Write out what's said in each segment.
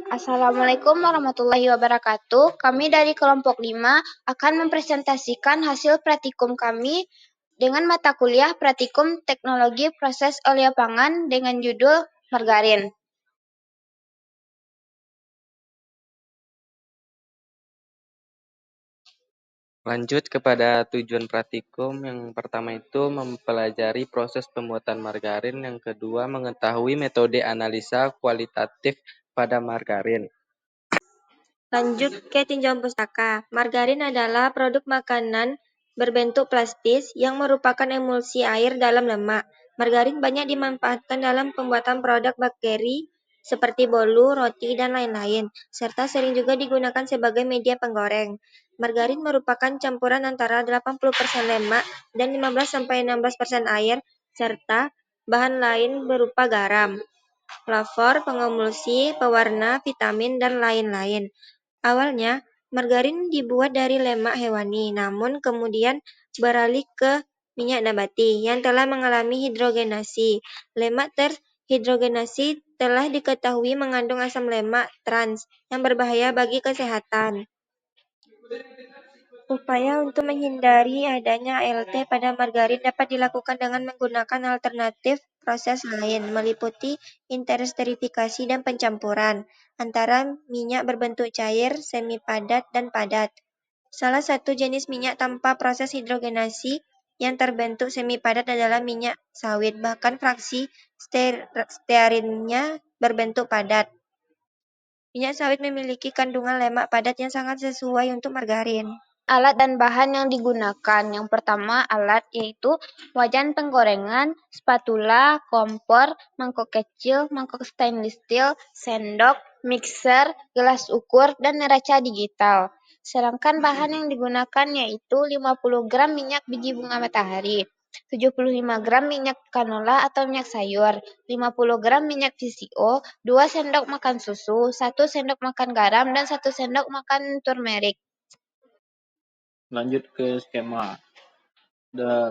Assalamualaikum warahmatullahi wabarakatuh. Kami dari kelompok 5 akan mempresentasikan hasil praktikum kami dengan mata kuliah Praktikum Teknologi Proses Olia Pangan dengan judul Margarin. Lanjut kepada tujuan praktikum, yang pertama itu mempelajari proses pembuatan margarin, yang kedua mengetahui metode analisa kualitatif pada margarin. Lanjut ke tinjauan pustaka. Margarin adalah produk makanan berbentuk plastis yang merupakan emulsi air dalam lemak. Margarin banyak dimanfaatkan dalam pembuatan produk bakteri seperti bolu, roti, dan lain-lain, serta sering juga digunakan sebagai media penggoreng. Margarin merupakan campuran antara 80% lemak dan 15-16% air, serta bahan lain berupa garam, flavor, pengemulsi, pewarna, vitamin, dan lain-lain. Awalnya, margarin dibuat dari lemak hewani, namun kemudian beralih ke minyak nabati yang telah mengalami hidrogenasi. Lemak terhidrogenasi telah diketahui mengandung asam lemak trans yang berbahaya bagi kesehatan. Upaya untuk menghindari adanya ALT pada margarin dapat dilakukan dengan menggunakan alternatif proses lain, meliputi interesterifikasi dan pencampuran antara minyak berbentuk cair, semi padat, dan padat. Salah satu jenis minyak tanpa proses hidrogenasi yang terbentuk semi padat adalah minyak sawit, bahkan fraksi stearinnya berbentuk padat. Minyak sawit memiliki kandungan lemak padat yang sangat sesuai untuk margarin. Alat dan bahan yang digunakan. Yang pertama alat yaitu wajan penggorengan, spatula, kompor, mangkok kecil, mangkok stainless steel, sendok, mixer, gelas ukur, dan neraca digital. Sedangkan bahan yang digunakan yaitu 50 gram minyak biji bunga matahari, 75 gram minyak canola atau minyak sayur, 50 gram minyak VCO, 2 sendok makan susu, 1 sendok makan garam, dan 1 sendok makan turmeric. Lanjut ke skema.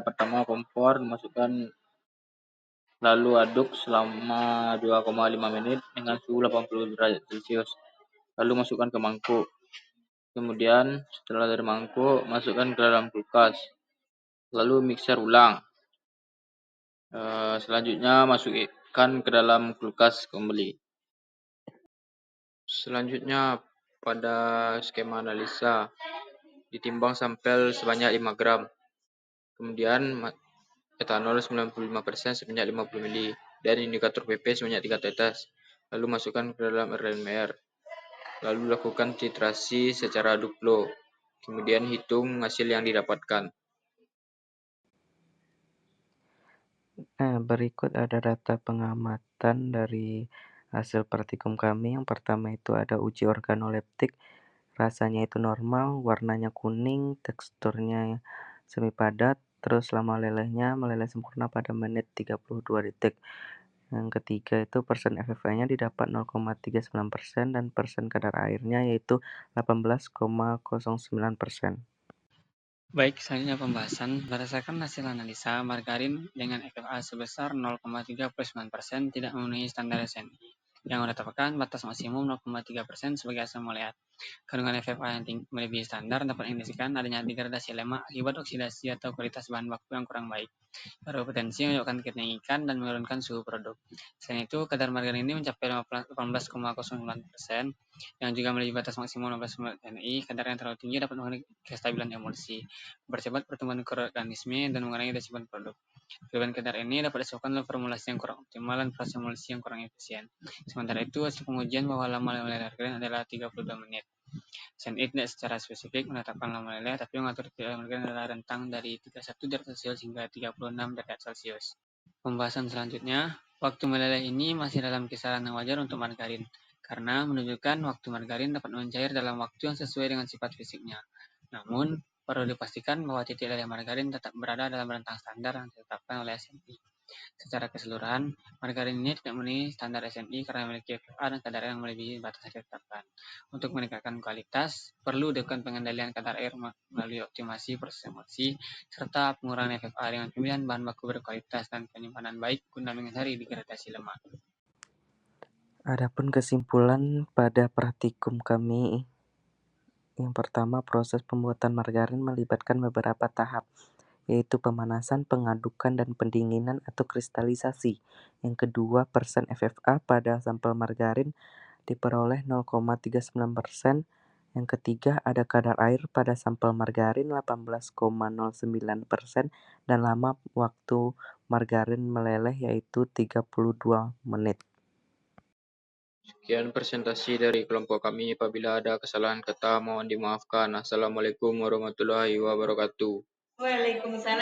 Pertama kompor dimasukkan, lalu aduk selama 2,5 menit dengan suhu 80 derajat Celcius. Lalu masukkan ke mangkuk. Kemudian setelah dari mangkuk, masukkan ke dalam kulkas. Lalu mixer ulang. Selanjutnya masukkan ke dalam kulkas kembali. Selanjutnya pada skema analisa, ditimbang sampel sebanyak 5 gram. Kemudian etanol 95% sebanyak 50 ml dan indikator PP sebanyak 3 tetes. Lalu masukkan ke dalam RMR. Lalu lakukan titrasi secara duplo. Kemudian hitung hasil yang didapatkan. Nah, berikut ada data pengamatan dari hasil praktikum kami. Yang pertama itu ada uji organoleptik. Rasanya itu normal, warnanya kuning, teksturnya semi padat, terus lama melelehnya meleleh sempurna pada menit 32 detik. Yang ketiga itu persen FFI-nya didapat 0,39% dan persen kadar airnya yaitu 18,09%. Baik, selanjutnya pembahasan. Berdasarkan hasil analisa, margarin dengan FFA sebesar 0,39% tidak memenuhi standar SNI yang menetapkan batas maksimum 0,3% sebagai asam maleat. Kandungan FFA yang melebihi standar dapat mengindikasikan adanya degradasi lemak akibat oksidasi atau kualitas bahan baku yang kurang baik, berpotensi menyebabkan kenaikan dan menurunkan suhu produk. Selain itu, kadar margarin ini mencapai 18,09% yang juga melebihi batas maksimum 15 NI. Kadar yang terlalu tinggi dapat mengurangi kestabilan emulsi, mempercepat pertumbuhan mikroorganisme, dan mengurangi resiko produk. Kelebihan kadar ini dapat disebabkan oleh formulasi yang kurang optimal dan proses emulsi yang kurang efisien. Sementara itu, hasil pengujian bahwa lama meleleh margarin adalah 32 menit. SNI tidak secara spesifik menetapkan lama meleleh, tapi mengatur margarin adalah rentang dari 31 derajat Celcius hingga 36 derajat Celcius. Pembahasan selanjutnya, waktu meleleh ini masih dalam kisaran yang wajar untuk margarin, karena menunjukkan waktu margarin dapat mencair dalam waktu yang sesuai dengan sifat fisiknya. Namun, perlu dipastikan bahwa titik leleh margarin tetap berada dalam rentang standar yang ditetapkan oleh SNI. Secara keseluruhan, margarin ini tidak memenuhi standar SNI karena memiliki FFA dan kadar air yang melebihi batas yang ditetapkan. Untuk meningkatkan kualitas, perlu dilakukan pengendalian kadar air melalui optimasi proses emulsi, serta pengurangan FFA dengan pemilihan bahan baku berkualitas dan penyimpanan baik guna menghindari degradasi lemak. Adapun kesimpulan pada praktikum kami, yang pertama, proses pembuatan margarin melibatkan beberapa tahap, yaitu pemanasan, pengadukan, dan pendinginan atau kristalisasi. Yang kedua, persen FFA pada sampel margarin diperoleh 0,39%. Yang ketiga, ada kadar air pada sampel margarin 18,09% dan lama waktu margarin meleleh yaitu 32 menit. Sekian presentasi dari kelompok kami. Apabila ada kesalahan kata, mohon dimaafkan. Assalamualaikum warahmatullahi wabarakatuh. Waalaikumsalam.